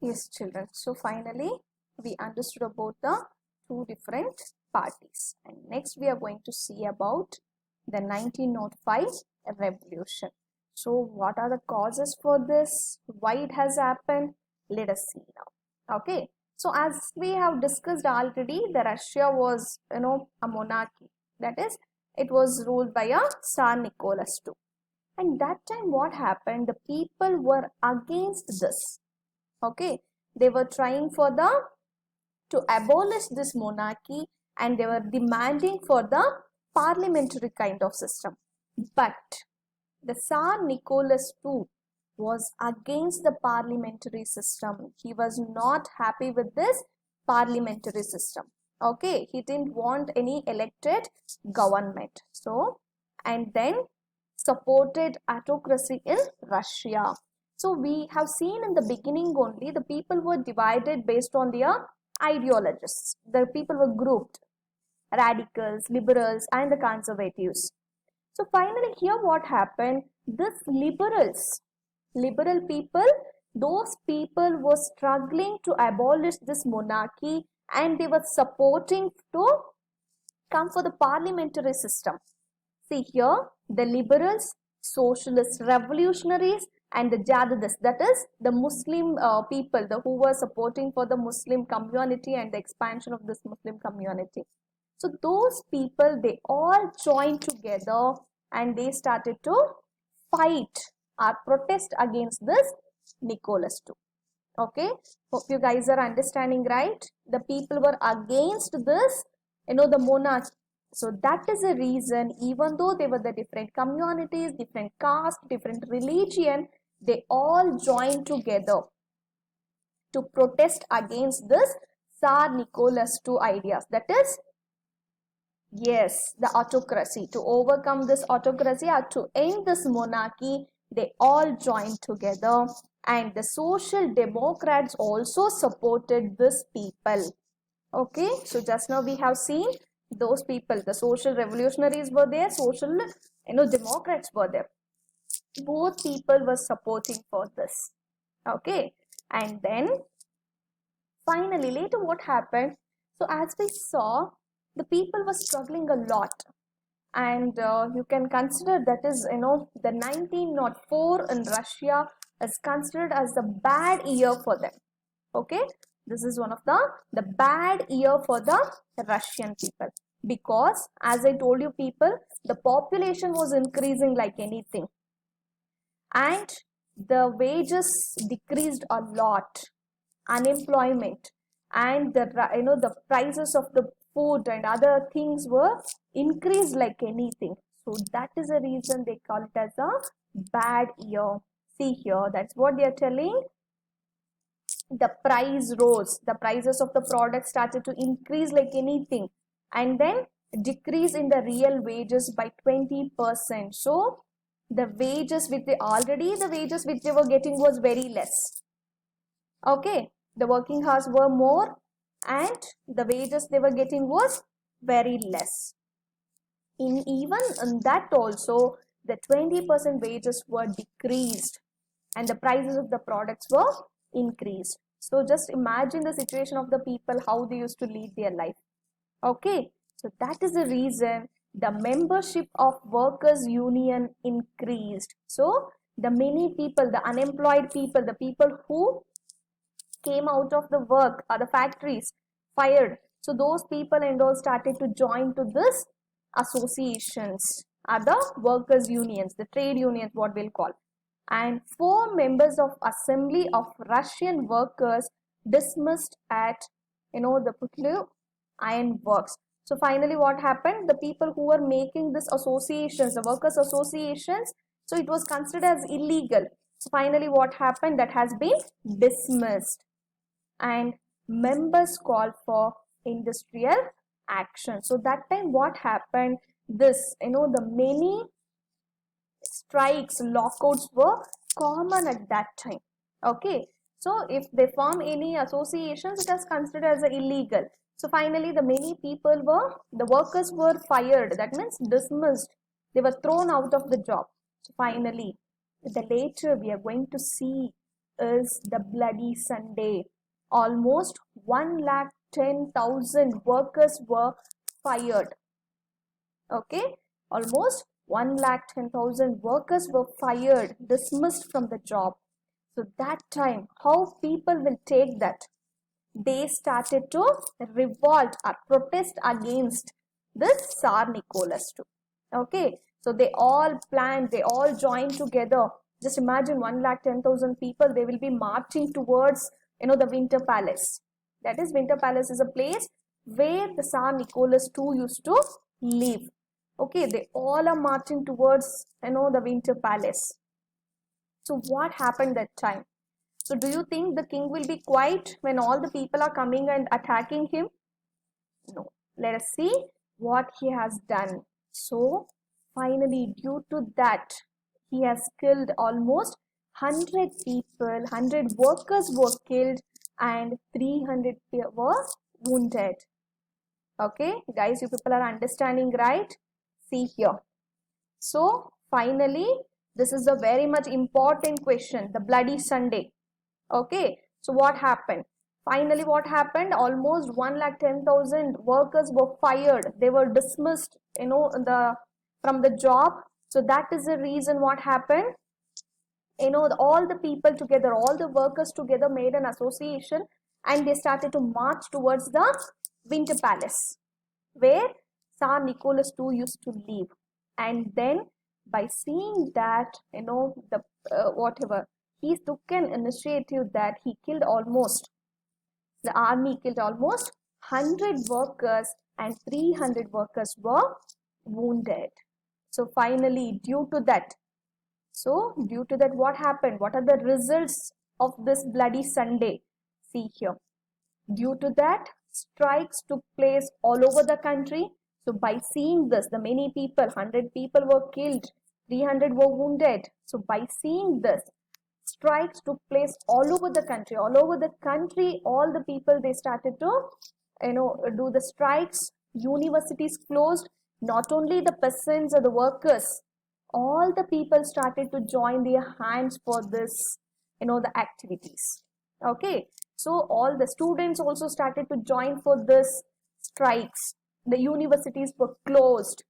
Yes, children. So finally, we understood about the two different parties. And next, we are going to see about the 1905 revolution. So, what are the causes for this? Why it has happened? Let us see now. Okay. So, as we have discussed already, the Russia was, a monarchy. That is, it was ruled by a Tsar Nicholas II. And that time, what happened? The people were against this. Okay, they were trying for the to abolish this monarchy, and they were demanding for the parliamentary kind of system. But the Tsar Nicholas II was against the parliamentary system. He was not happy with this parliamentary system. Okay, he didn't want any elected government. So, and then supported autocracy in Russia. So we have seen in the beginning only the people were divided based on their ideologies. The people were grouped, radicals, liberals, and the conservatives. So finally here what happened, this liberal people, those people were struggling to abolish this monarchy, and they were supporting to come for the parliamentary system. See here, the liberals, socialists, revolutionaries, and the Jadidis, that is the Muslim people, who were supporting for the Muslim community and the expansion of this Muslim community. So those people, they all joined together and they started to fight or protest against this Nicholas II. Okay, hope you guys are understanding, right? The people were against this, the monarch. So that is the reason, even though they were the different communities, different caste, different religion, they all joined together to protest against this Tsar Nicholas II ideas. That is, yes, the autocracy. To overcome this autocracy or to end this monarchy, they all joined together, and the social democrats also supported this people. Okay, so just now we have seen those people, the social revolutionaries were there, social democrats were there. Both people were supporting for this. Okay, and then finally later what happened, so as we saw, the people were struggling a lot, and you can consider that is the 1904 in Russia is considered as a bad year for them. Okay, this is one of the bad year for the Russian people, because as I told you people, the population was increasing like anything, and the wages decreased a lot, unemployment, and the prices of the food and other things were increased like anything. So that is the reason they call it as a bad year. See here, that's what they are telling. The price rose, the prices of the product started to increase like anything, and then decrease in the real wages by 20%. So the wages which they were getting was very less. Okay, the working hours were more and the wages they were getting was very less. Even in that also, the 20% wages were decreased and the prices of the products were increased. So just imagine the situation of the people, how they used to lead their life. Okay, so that is the reason the membership of workers union increased. So the many people, the unemployed people, the people who came out of the work or the factories fired, so those people and all started to join to this associations are the workers unions, the trade unions what we'll call. And 4 members of assembly of Russian workers dismissed at the Putlu iron works. So finally what happened, the people who were making this associations, the workers associations, so it was considered as illegal. So finally what happened, that has been dismissed, and members called for industrial action. So that time what happened, this the many strikes, lockouts were common at that time. Okay, so if they form any associations, it is considered as illegal. So finally the workers were fired, that means dismissed, they were thrown out of the job. So finally the later we are going to see is the Bloody Sunday. Almost 110,000 workers were fired. Okay, almost 110,000 workers were fired, dismissed from the job. So that time, how people will take that? They started to revolt or protest against this Tsar Nicholas II. Okay, so they all planned, they all joined together. Just imagine 110,000 people, they will be marching towards, the Winter Palace. That is, Winter Palace is a place where the Tsar Nicholas II used to live. Okay, they all are marching towards, the Winter Palace. So what happened that time? So do you think the king will be quiet when all the people are coming and attacking him? No. Let us see what he has done. So finally, due to that, he has killed almost 100 people, 100 workers were killed and 300 were wounded. Okay, guys, you people are understanding, right? See here. So finally, this is a very much important question, the Bloody Sunday. Okay, so what happened? Finally, what happened? Almost 110,000 workers were fired. They were dismissed, from the job. So that is the reason what happened. All the people together, all the workers together made an association and they started to march towards the Winter Palace where Tsar Nicholas II used to live. And then by seeing that, the whatever, he took an initiative that the army killed almost 100 workers and 300 workers were wounded. So finally, due to that, what happened? What are the results of this Bloody Sunday? See here. Due to that, strikes took place all over the country. So by seeing this, the many people, 100 people were killed, 300 were wounded. So by seeing this, strikes took place all over the country. All over the country, all the people, they started to, do the strikes. Universities closed. Not only the peasants or the workers, all the people started to join their hands for this, the activities. Okay, so all the students also started to join for this strikes. The universities were closed.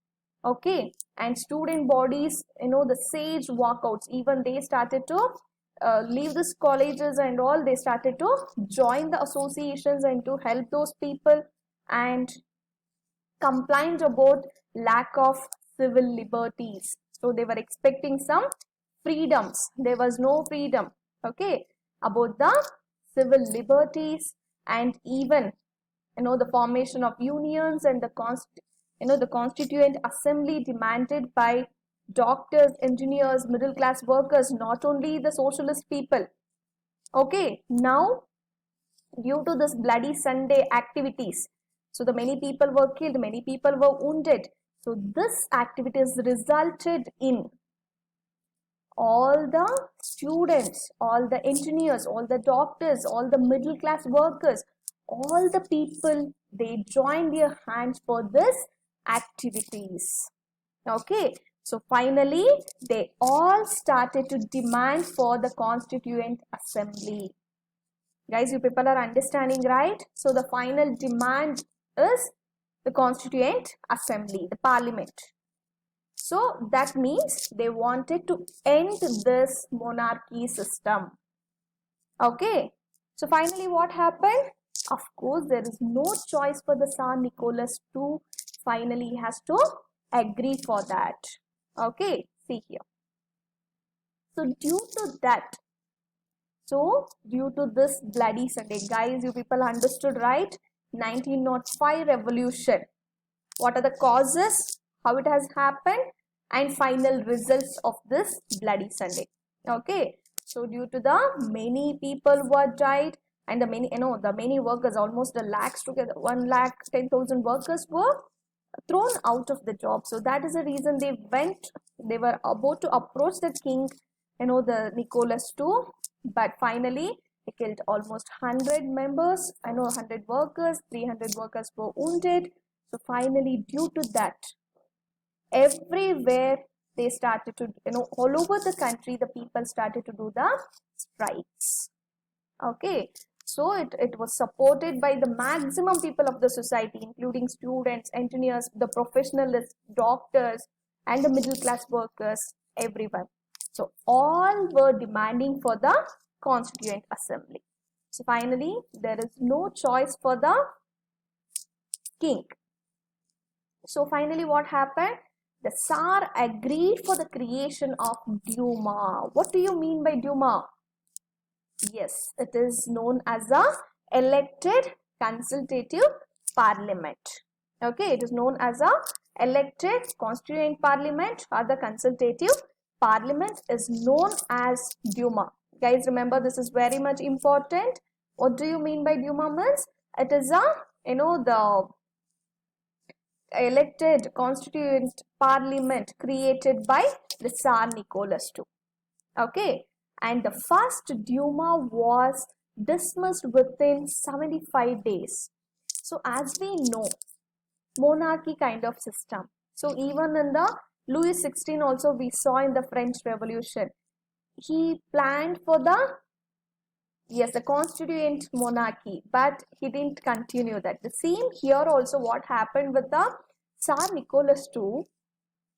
Okay, and student bodies, the sage walkouts, even they started to leave these colleges and all. They started to join the associations and to help those people and complained about lack of civil liberties. So they were expecting some freedoms. There was no freedom. Okay, about the civil liberties and even, the formation of unions and the constituent assembly demanded by doctors, engineers, middle class workers, not only the socialist people. Okay, now due to this Bloody Sunday activities, so the many people were killed, many people were wounded. So this activities resulted in all the students, all the engineers, all the doctors, all the middle class workers, all the people, they joined their hands for this activities. Okay, so finally they all started to demand for the constituent assembly. Guys, you people are understanding, right? So the final demand is the constituent assembly, the parliament. So that means they wanted to end this monarchy system. Okay, so finally what happened? Of course, there is no choice for the Tsar Nicholas II. Finally, he has to agree for that. Okay, see here. So due to this Bloody Sunday, guys, you people understood, right? 1905 revolution. What are the causes? How it has happened? And final results of this Bloody Sunday. Okay, so due to the many people who had died and the many workers, almost the lakhs together, 110,000 workers were thrown out of the job. So that is the reason they were about to approach the king, the Nicholas II, but finally they killed almost 100 members, 100 workers, 300 workers were wounded. So finally, due to that, everywhere they started to, all over the country, the people started to do the strikes. Okay, so it was supported by the maximum people of the society, including students, engineers, the professionals, doctors, and the middle class workers, everyone. So all were demanding for the Constituent Assembly. So finally, there is no choice for the king. So finally, what happened? The Tsar agreed for the creation of Duma. What do you mean by Duma? Yes, it is known as a elected consultative parliament. Okay, it is known as a elected constituent parliament, or the consultative parliament is known as Duma. Guys, remember, this is very much important. What do you mean by Duma means? It is a, the elected constituent parliament created by the Tsar Nicholas II. Okay, and the first Duma was dismissed within 75 days. So as we know, monarchy kind of system. So even in the Louis XVI also, we saw in the French Revolution, he planned for the constituent monarchy, but he didn't continue that. The same here also, what happened with the Tsar Nicholas II,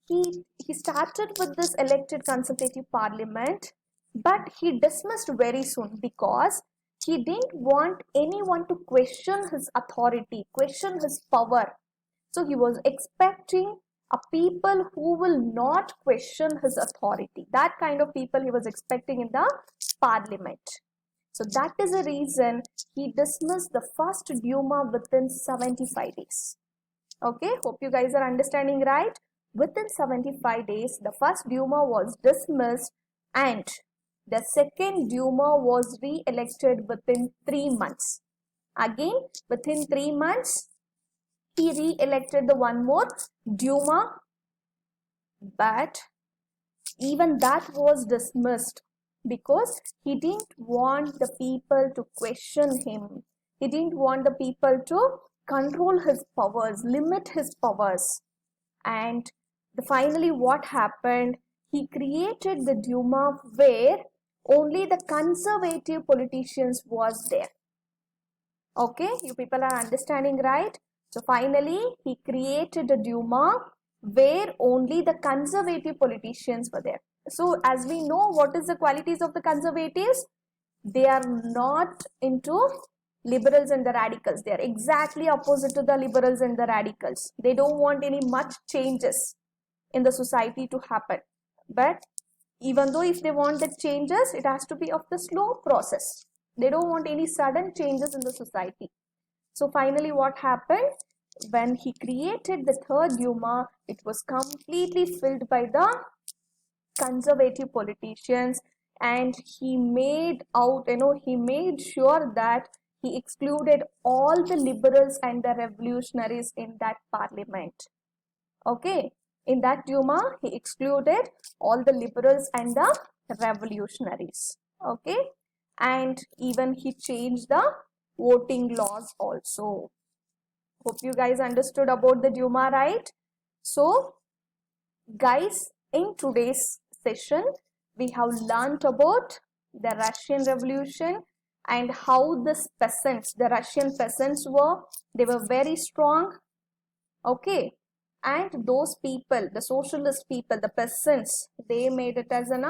he started with this elected consultative parliament, but he dismissed very soon because he didn't want anyone to question his authority, question his power. So he was expecting a people who will not question his authority. That kind of people he was expecting in the parliament. So that is the reason he dismissed the first Duma within 75 days. Okay, hope you guys are understanding right. Within 75 days, the first Duma was dismissed and the second Duma was re-elected within 3 months. Again, within 3 months, he re-elected the one more Duma, but even that was dismissed because he didn't want the people to question him. He didn't want the people to control his powers, limit his powers. And finally, what happened? He created the Duma where only the conservative politicians was there. Okay, you people are understanding right? So finally, he created a Duma where only the conservative politicians were there. So as we know, what is the qualities of the conservatives? They are not into liberals and the radicals. They are exactly opposite to the liberals and the radicals. They don't want any much changes in the society to happen. But even though if they want the changes, it has to be of the slow process. They don't want any sudden changes in the society. So finally, what happened? When he created the third Duma, it was completely filled by the conservative politicians, and he made out, he made sure that he excluded all the liberals and the revolutionaries in that parliament. Okay, in that Duma, he excluded all the liberals and the revolutionaries. Okay, and even he changed the voting laws also. Hope you guys understood about the Duma, right? So, guys, in today's session, we have learnt about the Russian Revolution and how the peasants, the Russian peasants were, they were very strong. Okay, and those people, the socialist people, the peasants, they made it as a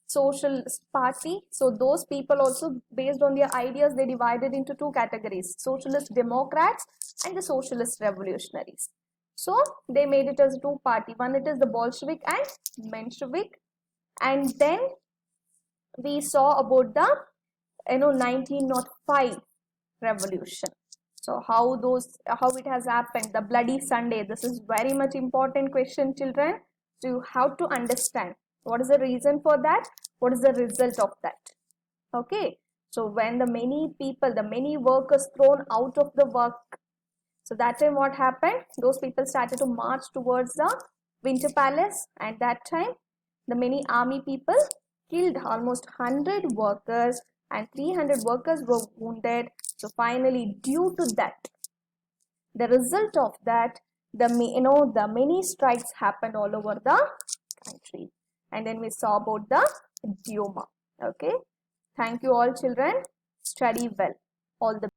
socialist party. So those people also, based on their ideas, they divided into two categories: socialist democrats and the socialist revolutionaries. So they made it as two party. One, it is the Bolshevik and Menshevik. And then we saw about the 1905 revolution. So how it has happened, the Bloody Sunday. This is very much important question, children. So you have to understand what is the reason for that, what is the result of that. Okay, so when the many people, the many workers thrown out of the work, so that time what happened? Those people started to march towards the Winter Palace, and that time the many army people killed almost 100 workers and 300 workers were wounded. So finally, due to that, the result of that, the many strikes happened all over the country. And then we saw about the Duma. Okay. Thank you all children. Study well. All the